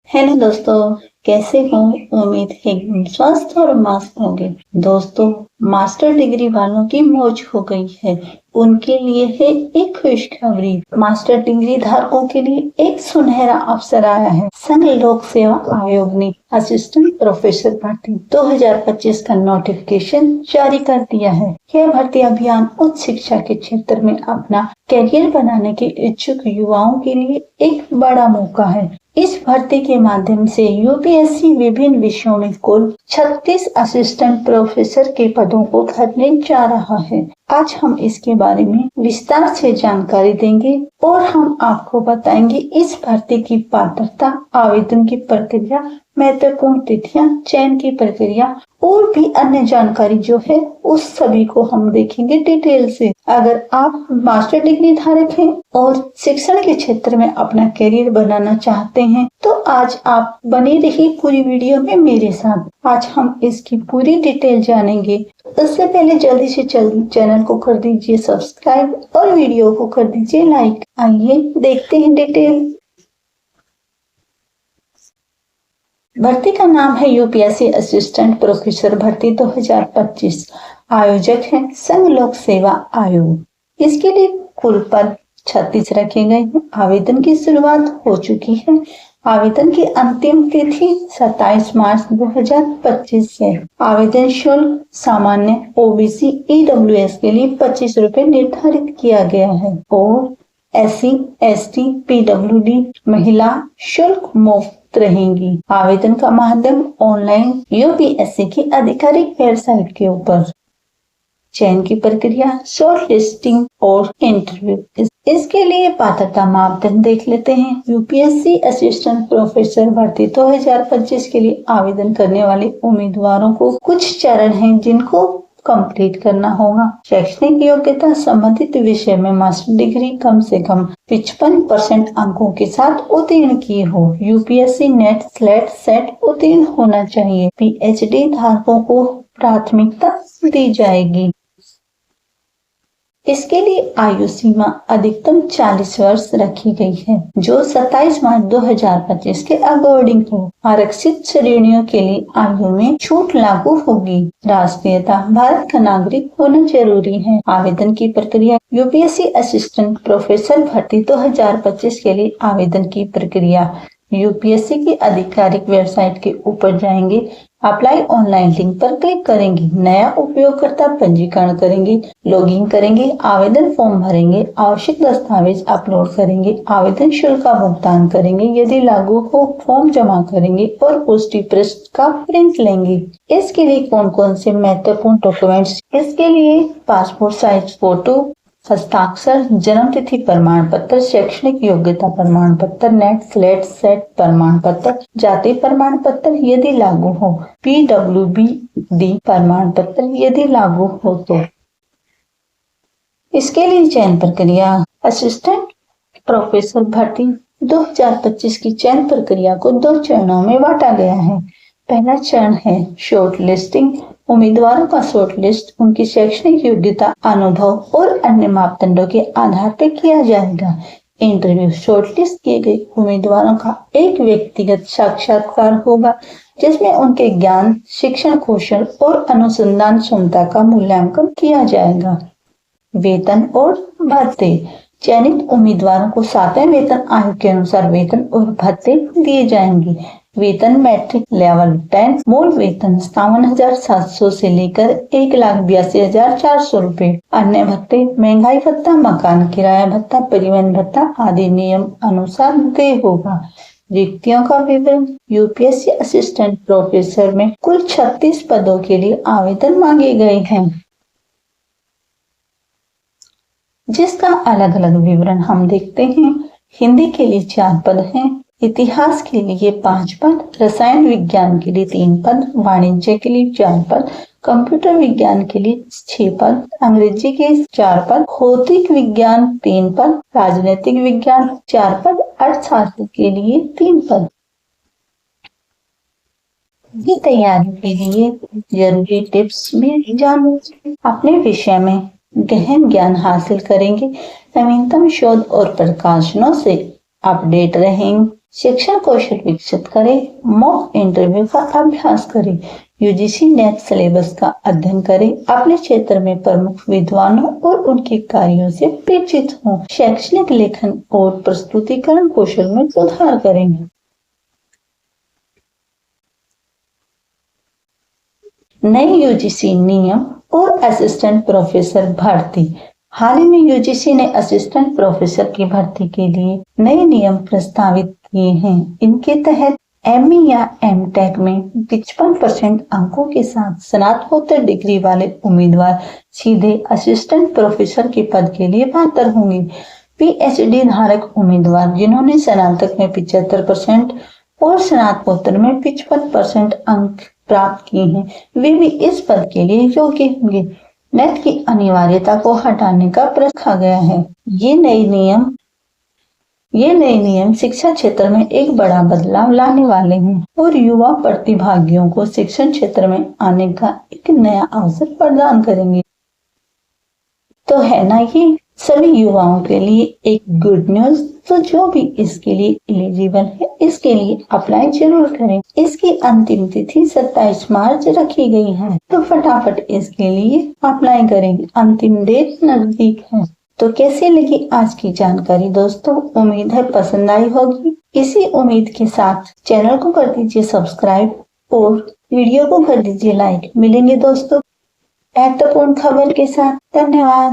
Hello दोस्तों, कैसे हो? उम्मीद है कि स्वस्थ और मस्त होंगे। दोस्तों, मास्टर डिग्री वालों की मौज हो गई है। उनके लिए है एक खुशखबरी। मास्टर डिग्री धारकों के लिए एक सुनहरा अवसर आया है। संघ लोक सेवा आयोग ने असिस्टेंट प्रोफेसर भर्ती 2025 का नोटिफिकेशन जारी कर दिया है। यह भर्ती अभियान उच्च शिक्षा के क्षेत्र में अपना करियर बनाने के इच्छुक युवाओं के लिए एक बड़ा मौका है। इस भर्ती के माध्यम से यूपीएससी विभिन्न विषयों में कुल 36 असिस्टेंट प्रोफेसर के पदों को भरने जा रहा है। आज हम इसके बारे में विस्तार से जानकारी देंगे और हम आपको बताएंगे इस भर्ती की पात्रता, आवेदन की प्रक्रिया, महत्वपूर्ण तिथियां, चयन की प्रक्रिया और भी अन्य जानकारी जो है उस सभी को हम देखेंगे डिटेल से। अगर आप मास्टर डिग्री धारक हैं और शिक्षण के क्षेत्र में अपना करियर बनाना चाहते हैं तो आज आप बने रहिए पूरी वीडियो में मेरे साथ। आज हम इसकी पूरी डिटेल जानेंगे। उससे पहले जल्दी से चैनल को कर दीजिए सब्सक्राइब और वीडियो को कर दीजिए लाइक। आइए देखते हैं डिटेल। भर्ती का नाम है यूपीएससी असिस्टेंट प्रोफेसर भर्ती 2025। आयोजक है संघ लोक सेवा आयोग। इसके लिए कुल पद 36 रखे गए हैं। आवेदन की शुरुआत हो चुकी है। आवेदन की अंतिम तिथि 27 मार्च 2025 है। आवेदन शुल्क सामान्य ओबीसी ईडब्ल्यूएस के लिए 25 रुपए निर्धारित किया गया है और SC, ST, PWD महिला शुल्क मुफ्त रहेंगी। आवेदन का माध्यम ऑनलाइन यूपीएससी की आधिकारिक वेबसाइट के ऊपर। चयन की प्रक्रिया शॉर्ट लिस्टिंग और इंटरव्यू। इसके लिए पात्रता मापदंड देख लेते हैं। यूपीएससी असिस्टेंट प्रोफेसर भर्ती 2025 के लिए आवेदन करने वाले उम्मीदवारों को कुछ चरण हैं जिनको कंप्लीट करना होगा। शैक्षणिक योग्यता संबंधित विषय में मास्टर डिग्री कम से कम 55% अंकों के साथ उत्तीर्ण किए हो। यूपीएससी नेट स्लेट सेट उत्तीर्ण होना चाहिए। पीएचडी धारकों को प्राथमिकता दी जाएगी। इसके लिए आयु सीमा अधिकतम 40 वर्ष रखी गई है जो 27 मार्च 2025 के अकॉर्डिंग हो। आरक्षित श्रेणियों के लिए आयु में छूट लागू होगी। राष्ट्रीयता भारत का नागरिक होना जरूरी है। आवेदन की प्रक्रिया यूपीएससी असिस्टेंट प्रोफेसर भर्ती 2025 के लिए आवेदन की प्रक्रिया यूपीएससी की आधिकारिक वेबसाइट के ऊपर जाएंगे। अप्लाई ऑनलाइन लिंक पर क्लिक करेंगे। नया उपयोगकर्ता पंजीकरण करेंगे। लॉगिन करेंगे। आवेदन फॉर्म भरेंगे। आवश्यक दस्तावेज अपलोड करेंगे। आवेदन शुल्क का भुगतान करेंगे। यदि लागू हो फॉर्म जमा करेंगे और पुष्टि पृष्ठ का प्रिंट लेंगे। इसके लिए कौन कौन से महत्वपूर्ण डॉक्यूमेंट्स? इसके लिए पासपोर्ट साइज फोटो, हस्ताक्षर, जन्म तिथि प्रमाण पत्र, शैक्षणिक योग्यता प्रमाण पत्र, नेट स्लेट सेट प्रमाण पत्र, जाति प्रमाण पत्र यदि लागू हो, PWD प्रमाण पत्र यदि लागू हो तो। इसके लिए चयन प्रक्रिया असिस्टेंट प्रोफेसर भर्ती 2025 की चयन प्रक्रिया को 2 चरणों में बांटा गया है। पहला चरण है शॉर्ट लिस्टिंग। उम्मीदवारों का शॉर्ट लिस्ट उनकी शैक्षणिक योग्यता, अनुभव और अन्य मापदंडों के आधार पर किया जाएगा। इंटरव्यू शॉर्टलिस्ट किए गए उम्मीदवारों का एक व्यक्तिगत साक्षात्कार होगा जिसमें उनके ज्ञान, शिक्षण कौशल और अनुसंधान क्षमता का मूल्यांकन किया जाएगा। वेतन और भत्ते चयनित उम्मीदवारों को 7वें वेतन आयोग के अनुसार वेतन और भत्ते दिए जाएंगे। वेतन मैट्रिक लेवल 10, मूल वेतन 57,700 से लेकर 1,82,400 रूपए। अन्य भत्ते महंगाई भत्ता, मकान किराया भत्ता, परिवहन भत्ता आदि नियम अनुसार देय होगा। रिक्तियों का विवरण यूपीएससी असिस्टेंट प्रोफेसर में कुल 36 पदों के लिए आवेदन मांगे गए हैं जिसका अलग अलग विवरण हम देखते हैं। हिंदी के लिए 4 पद हैं, इतिहास के लिए 5 पद, रसायन विज्ञान के लिए 3 पद, वाणिज्य के लिए 4 पद, कंप्यूटर विज्ञान के लिए 6 पद, अंग्रेजी के 4 पद, भौतिक विज्ञान 3 पद, राजनीतिक विज्ञान 4 पद, अर्थशास्त्र के लिए 3 पद। की तैयारी के लिए जरूरी टिप्स भी जानिए। अपने विषय में गहन ज्ञान हासिल करेंगे। नवीनतम शोध और प्रकाशनों से अपडेट रहें, शिक्षण कौशल विकसित करें, मॉक इंटरव्यू का अभ्यास करें, यूजीसी नेट सिलेबस का अध्ययन करें, अपने क्षेत्र में प्रमुख विद्वानों और उनके कार्यों से परिचित हों, शैक्षणिक लेखन और प्रस्तुतिकरण कौशल में सुधार करेंगे। नए यूजीसी नियम और असिस्टेंट प्रोफेसर भर्ती। हाल ही में यूजीसी ने असिस्टेंट प्रोफेसर की भर्ती के लिए नए नियम प्रस्तावित किए हैं। इनके तहत एमई या एमटेक में 55% अंकों के साथ स्नातकोत्तर डिग्री वाले उम्मीदवार सीधे असिस्टेंट प्रोफेसर के पद के लिए पात्र होंगे। पीएचडी धारक उम्मीदवार जिन्होंने स्नातक में 75% और स्नातकोत्तर में 55% अंक प्राप्त किए हैं, वे भी इस पद के लिए योग्य होंगे। नेट की अनिवार्यता को हटाने का रखा गया है। ये नए नियम शिक्षा क्षेत्र में एक बड़ा बदलाव लाने वाले हैं और युवा प्रतिभागियों को शिक्षण क्षेत्र में आने का एक नया अवसर प्रदान करेंगे। तो है ना ये सभी युवाओं के लिए एक गुड न्यूज। तो जो भी इसके लिए एलिजिबल है, इसके लिए अप्लाई जरूर करें। इसकी अंतिम तिथि 27 मार्च रखी गई है, तो फटाफट इसके लिए अप्लाई करें, अंतिम डेट नजदीक है। तो कैसे लगी आज की जानकारी दोस्तों? उम्मीद है पसंद आई होगी। इसी उम्मीद के साथ चैनल को कर दीजिए सब्सक्राइब और वीडियो को कर दीजिए लाइक। मिलेंगे दोस्तों महत्वपूर्ण खबर के साथ। धन्यवाद।